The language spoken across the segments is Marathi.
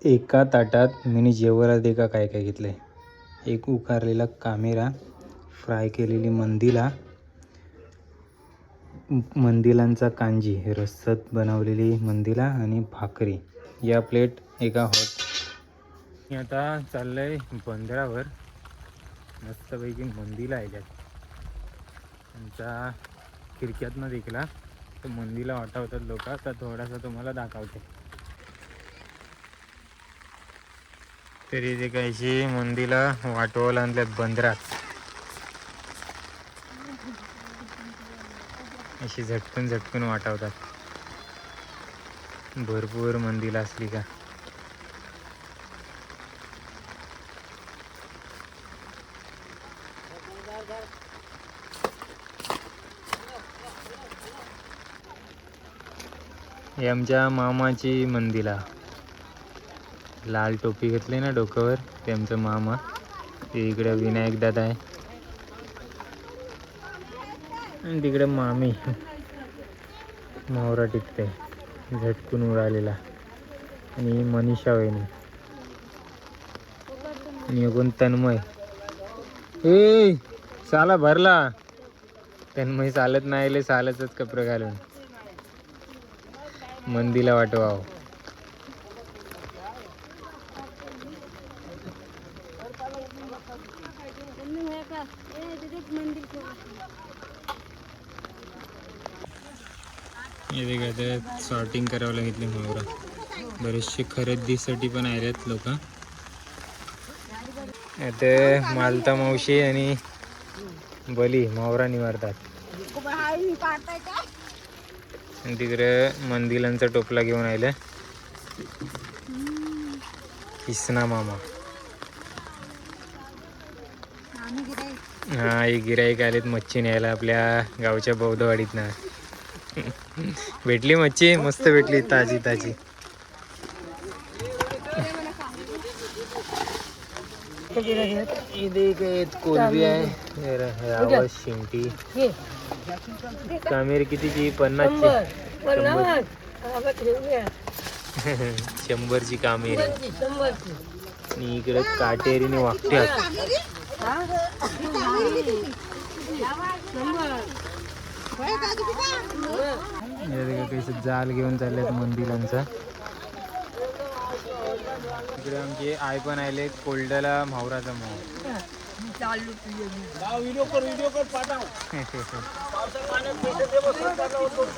एका ताटात मी जेवायला दे का काय काय घेतलंय. एक उकारलेला कामेरा, फ्राय केलेली मंदिलांचा कांजी, रस्सत बनवलेली मंदिला आणि भाकरी. या प्लेट एका मी आता चाललंय बंदरावर. मस्तपैकी मंदिला आहे त्यात. त्यांचा खिडक्यातनं देखला तर मंदिला वाटावतात लोक. तर थोडासा तुम्हाला दाखवते. तरी ते काहीशी मंदिला वाटवायला आणल्यात बंदरात. अशी झटकून झटकून वाटावतात. भरपूर मंदिला असली का. हे आमच्या मामाची मंदिला. लाल टोपी घेतली ना डोक्यावर, ते आमचं मामा. ते इकडे विनायक दादा आहे आणि तिकडे मामी मावरा टिकते झटकून उडालेला. आणि मनीषा वहिनी आणि कोण तन्मय. ए साला भरला. तन्मय चालत नाही, सालच कपडे घालून मंदीला वाटवाव. सॉर्टिंग करावं लागेल मावरा. बरेचसे खरेदीसाठी पण आलेत लोक. इथे मालता मावशी आणि बली मावरा निवारतात. आणि तिकडे मंदिलांचा टोपला घेऊन आले किसना मामा. हा एक गिराईक आलेत मच्छी न्यायला आपल्या गावच्या बौद्धवाडीतनं. भेटली मच्छी, मस्त भेटली, ताजी ताजी. कोलबी आहे, शिंपी. कामेरी कितीची? 50ची. 100ची कामेरी. आणि इकडे काटेरीने वागत्यात. जाल घेऊन चाललेत मंदिरांचा. इकडे आमची आई पण आले कोल्डला मावराचा मोह.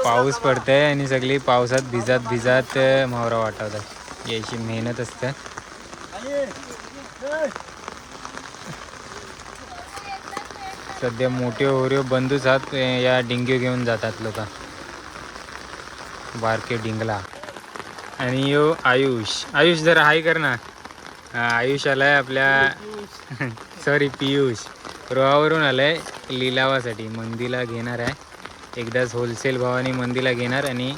पाऊस पडतंय आणि सगळी पावसात भिजत मावरा वाटवतात. याची मेहनत असते. सध्या मोठे ओरिओ बंधूच आहात, या डिंगे घेऊन जातात लोक. बारके डिंगला. आणि यो आयुष जरा हाय कर ना. आयुष आलाय आपल्या सॉरी पियुष रोहावरून आलाय लिलावासाठी. मंदीला घेणार आहे एकदाच होलसेल भावाने. मंदीला घेणार आणि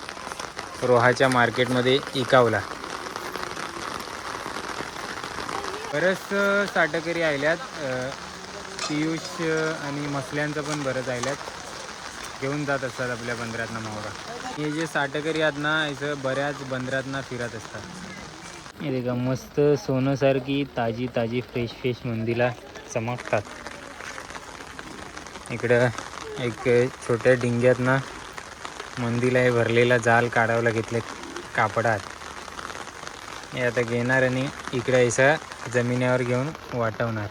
रोहाच्या मार्केटमध्ये इकावला. बरेच साठकरी आल्यात. पियुष आणि मसल्यांचं पण बरंच आल्यात. घेऊन जात असतात आपल्या बंदरातनं मावरा. हे जे साठकरी आहेत ना, इथं बऱ्याच बंदरातनं फिरत असतात. हे का मस्त सोन्यासारखी ताजी ताजी फ्रेश मंदीला चमकतात. इकडं एक छोट्या डिंग्यात ना मंदीला हे भरलेला जाल काढावला घेतले कापडात. हे आता घेणार आणि इकडे असं जमिनीवर घेऊन वाटवणार.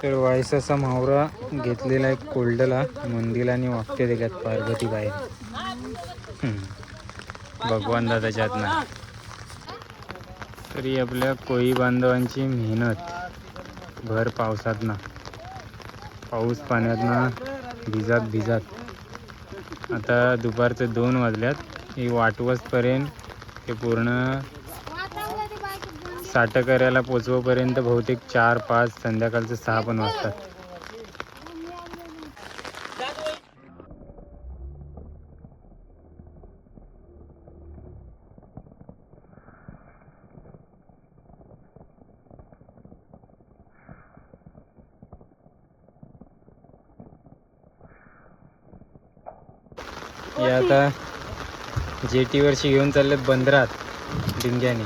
तर वायसाचा मावरा घेतलेला एक कोल्डला मंदीला आणि वागते दिल्यात पार्वती बाहेर. भगवान दादाच्या हातनं. तरी आपल्या कोळी बांधवांची मेहनत भर पावसातनं, पाऊस पाण्यातनं भिजत आता दुपारचे 2 वाजल्यात. ही वाटवसपर्यंत ते पूर्ण साठकऱ्याला पोचवपर्यंत बहुतेक 4-5 संध्याकाळचं 6 पण वाजतात. हे आता जेटीवरशी घेऊन चाललेत बंदरात डिंग्याने.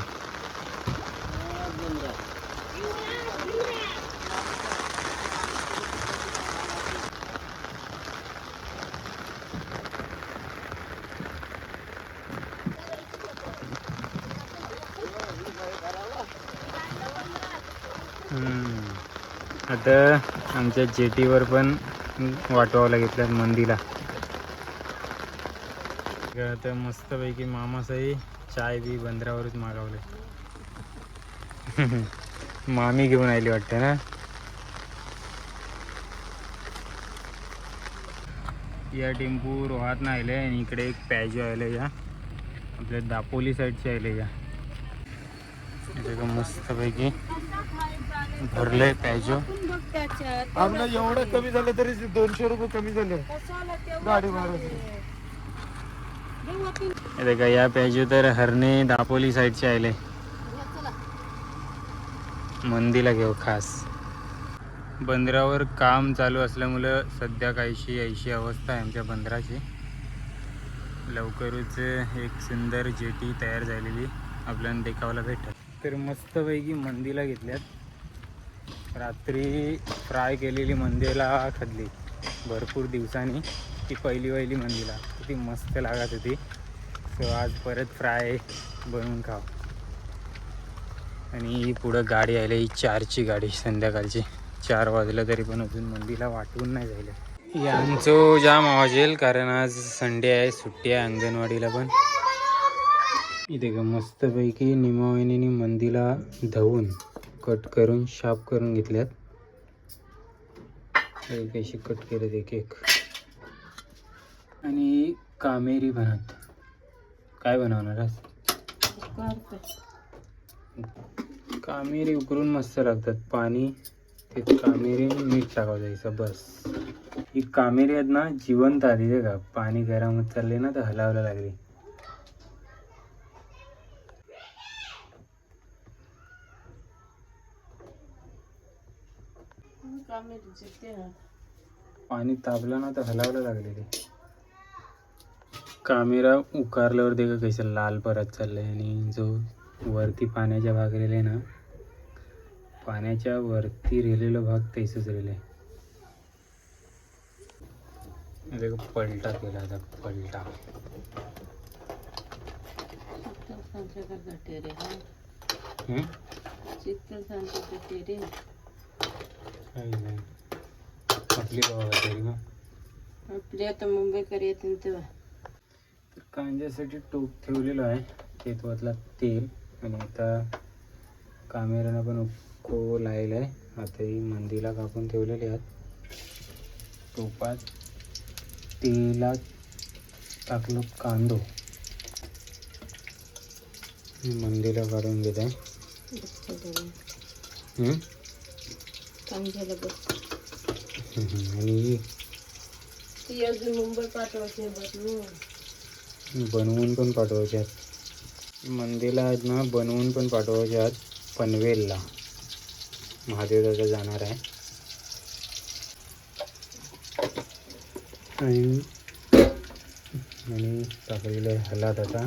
आता आमच्या जेटीवर पण वाटवावं घेतल्यात मंदीला. आता मस्तपैकी मामासाही चाय बी बंदरावरच मागवले. मामी घेऊन आली वाटतं ना. या टेम्पू रोहात ना आले आणि इकडे एक पॅजो आले या आपल्या दापोली साईडचे आले या. इथे मस्तपैकी भरलंय पॅजो. आपलं एवढं कमी झालं तरी 200 रुपये कमी झाले गाडी भाडं. का या पॅजो तर हरणे दापोली साईडचे आले मंदीला घेऊ खास. बंदरावर काम चालू असल्यामुळं सध्या काहीशी ऐशी अवस्था आहे आमच्या बंदराची. लवकरच एक सुंदर जेटी तयार झालेली आपल्याला देखावायला भेटत. तर मस्तपैकी मंदीला घेतल्यात. रात्री फ्राय केलेली मंदीला खाल्ली भरपूर दिवसांनी. ती पहिली मंदीला किती मस्त लागत होती. सो आज परत फ्राय बनवून खाव. आणि पुढं गाडी आली ही 4ची गाडी संध्याकाळची 4 वाजलं तरी पण अजून मंदीला वाटून नाही जायला. यांचं जाम आवाज येईल कारण आज संडे आहे, सुट्टी आहे अंगणवाडीला पण. इथे का मस्तपैकी निमावहिनी मंदीला धुवून कट करून शार्प करून घेतल्यात. कशी कट केलेत एक एक. आणि कामेरी बनत. काय बनवणार आज? कामेरी उकळून मस्त लागतात. पाणी ते कामेरी मीठ टाकावं जायचं बस. ही कामेरी आहेत ना जिवंत आली ते का पाणी गरम होत चालले ना तर हलावला लागली. पाणी तापलं ना तर हलावला लागले ते. कामेरा उकारल्यावर ते का कैसे लाल परत चाललंय. आणि जो वरती पाण्याच्या भाग रेले ना पाण्याच्या वरती रेलेला भाग तैसच रेले. पलटा केला आता पलटा. आपली आता मुंबईकर येतील तेव्हा. कांद्यासाठी टोप ठेवलेलं आहे. तेतवातला तेल. आणि आता कामेऱ्यानं पण उको लायला आहे. आता ही मंदीला कापून ठेवलेली आहेत. टोपात तेलात टाकलं कांदो मंदीला काढून घेत आहे. आणि ती अजून मुंबई पाठवायची बनवून पण पाठवायचे आहेत. मंदीला आहेत ना बनवून पण पाठवायचे आहेत. पनवेलला महादेव दादा जाणार आहे. आणि टाकलेलं हलात आता.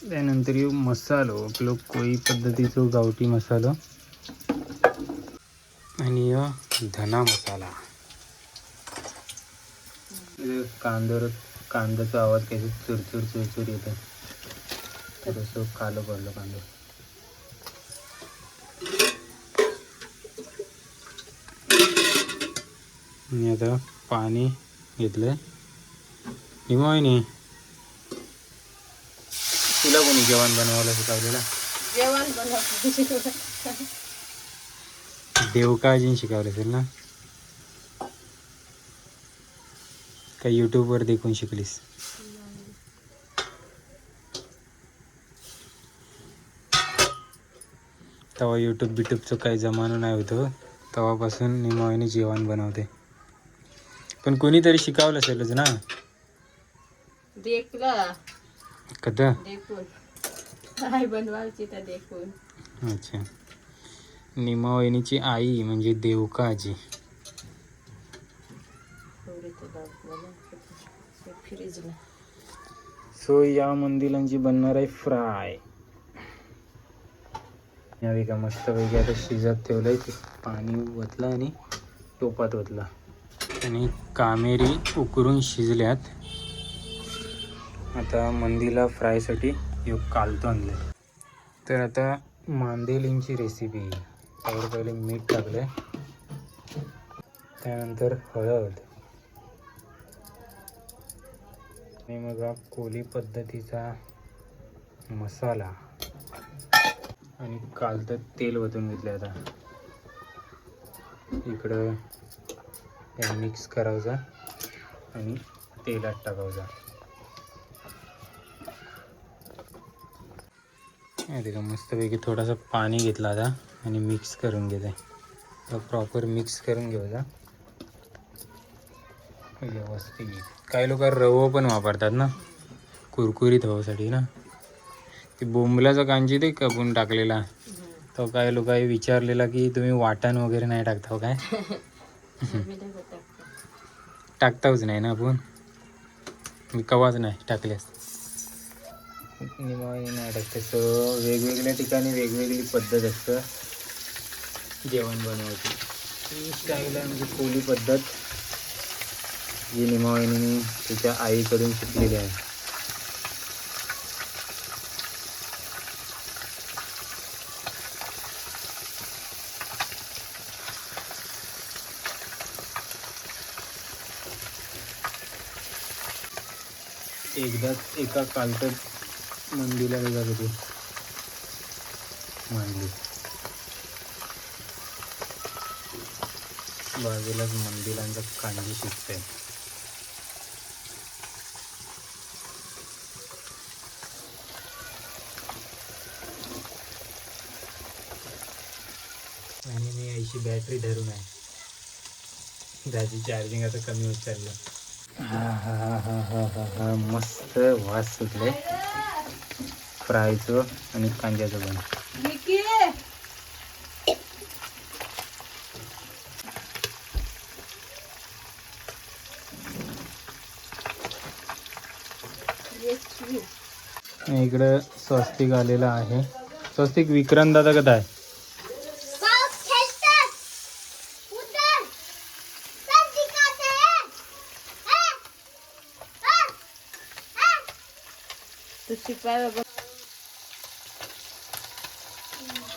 त्यानंतर येऊ मसालो आपलं कोळी पद्धतीचा गावठी मसाला. आणि धना मसाला. कांद्याचा आवाज कसा चुरचुर येतो. थोडंसं कालं पडलं कांदा. आणि आता पाणी घेतलंय. निमावहिनी तुला कोणी जेवण बनवायला शिकवलेलं? जेवण बनवलं देवकाजीन शिकवलं असेल ना. का यूट्यूबवर देखून शिकलीस? तेव्हा यूट्यूबचं काही जमाना नाही होतं. तेव्हापासून निमावहिनी जेवण बनवते. पण कोणीतरी शिकवलं असेलच ना. देखला कदा देखून काय बनवायची तर देखून. अच्छा. निमावहिनीची आई म्हणजे देवका आजी. फ्रीजला. सो या मंदिरांची बनणार आहे फ्राय. यावे का मस्तपैकी आता शिजत ठेवलंय. ते पाणी ओतलं आणि टोपात ओतलं आणि कामेरी उकरून शिजल्यात. आता मंदीला फ्रायसाठी योग कालतो आणले. तर आता मांदेलींची रेसिपी. त्यावर पहिले मीठ टाकलं, त्यानंतर हळद आणि मग हा कोली पद्धतीचा मसाला आणि कालतं तेल ओतून घेतलं. आता इकडं हे मिक्स करायचा आणि तेलात टाकायचा. तिला मस्तपैकी थोडासा पाणी घेतला आता आणि मिक्स करून घ्यायचा. प्रॉपर मिक्स करून घ्यायचा व्यवस्थित. काही लोक रवं पण वापरतात ना कुरकुरीत व्हायसाठी ना. ते बोंबलाचा कांजी ते कापून टाकलेला, तो काही लोकांनी विचारलेला की तुम्ही वाटण वगैरे नाही टाकता काय. टाकताच नाही ना आपण, मी कवाच नाही टाकल्यास. निमाई नाही टाकते. सो वेगवेगळ्या ठिकाणी वेगवेगळी पद्धत असतं जेवण बनवायची. ही स्टाईल आहे म्हणजे कोली पद्धत, जी निमाईने तिच्या आईकडून शिकलेली आहे. एकदाच एका कालटत मंदीला जात होती मांडली. बाजूलाच मंदिरांचा कांजी शिजते. आणि मी याची बॅटरी धरून आहे, त्याची चार्जिंग आता कमी होत चाललं. हा हा हा हा हा हा मस्त वास सुटले फ्रायचं आणि कांद्याचं पण. इकडं स्वस्तिक आलेला आहे. स्वस्तिक विक्रांत दादा कथा आहे.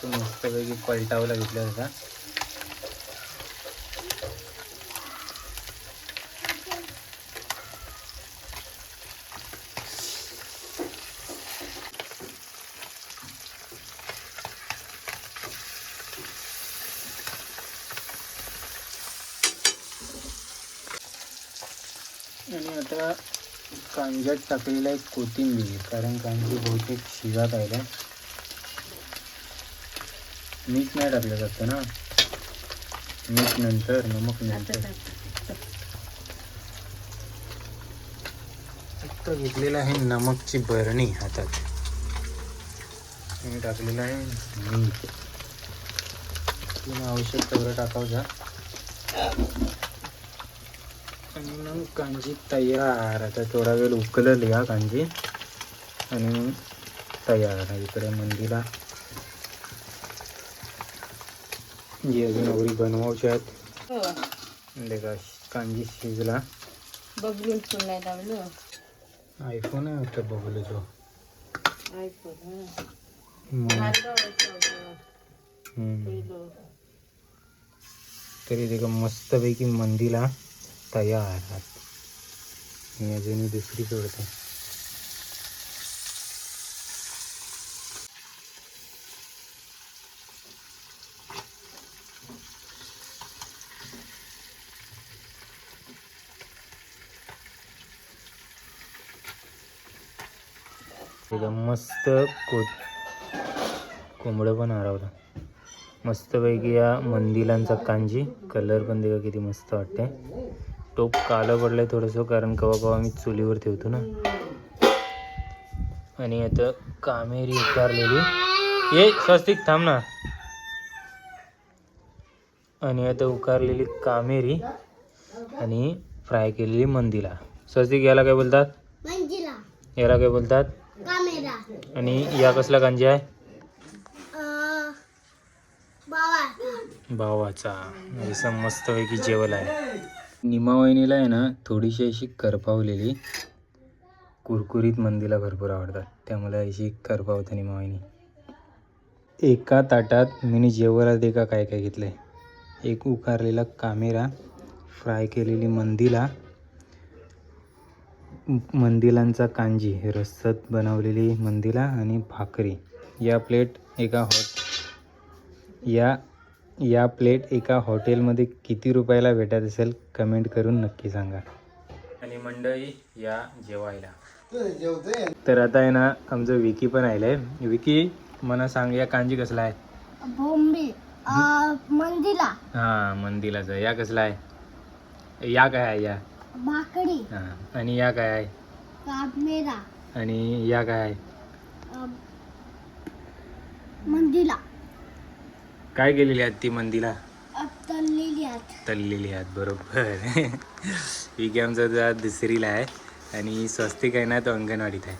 मस्तपैकी पलटावला घेतला होता. आणि आता कांद्यात टाकलेला आहे कोथिंबीर, कारण कांदी बहुतेक शिजत आहे. मीठ नाही टाकलं जातं ना, मीठ नंतर, नमक नंतर. आता घेतलेलं आहे नमकची बरणी हातात आणि टाकलेलं आहे मीठ. आवश्यक तेवढं टाकायचं आणि मग कांजी तयार. आता थोडा वेळ उकलली या कांजी आणि तयार. इकडे मंदीला जी अजून वगैरे बनवायचे आहेत. देखा कांजी शिजला. बबलून फोन नाही लावलं. आयफोन आहे वाटतं बबलूचो. आयफोन तरी ते मस्तपैकी मंदीला तयार. मी अजून दुसरी सोडते. मस्त कोंबडं पण हरवलं. मस्तपैकी या मंदिरांचा कांजी. कलर पण देखा किती मस्त वाटते. टोप काळं पडलंय थोडंसं, कारण कवा कवा मी चुलीवर ठेवतो ना. आणि आता कामेरी उतारलेली. ये स्वस्तिक थांब ना. आणि आता उकारलेली कामेरी आणि फ्राय केलेली मंदिला. स्वस्तिक याला काय बोलतात? मंजिला याला काय बोलतात? कामेरा आणि या कसला कांजी आहे? बावा भावाचा. असं मस्तपैकी जेवण आहे. निमावहिनीला आहे ना थोडीशी अशी करपावलेली कुरकुरीत मंदीला भरपूर आवडतात, त्यामुळे अशी करपावते निमावहिनी. एका ताटात मी जेवणात एका काय काय घेतलं आहे. एक उकारलेला कामेरा, फ्राय केलेली मंदिला, मंदिलांचा कांजी, रस्सत बनवलेली मंदिला आणि भाकरी. या प्लेट एका हॉटेलमध्ये किती रुपयाला भेटत असेल कमेंट करून नक्की सांगा. आणि मंडळी या जेवायला. तर आता आहे ना आमचं विकी पण आलंय. विकी मला सांग या कांजी कसला आहे? बोंबी मंदिला हा मंदिलाचा. या कसला आहे? या काय आहे? या भाकरी हा. आणि या काय आहे? कामेरा आणि या काय आहे? मंदिला काय केलेली आहेत ती मंदिला? तळलेली तळलेली आहेत. बरोबर. विकी आमचा दुसरीला आहे आणि स्वस्तिक आहे ना तो अंगणवाडीत आहे.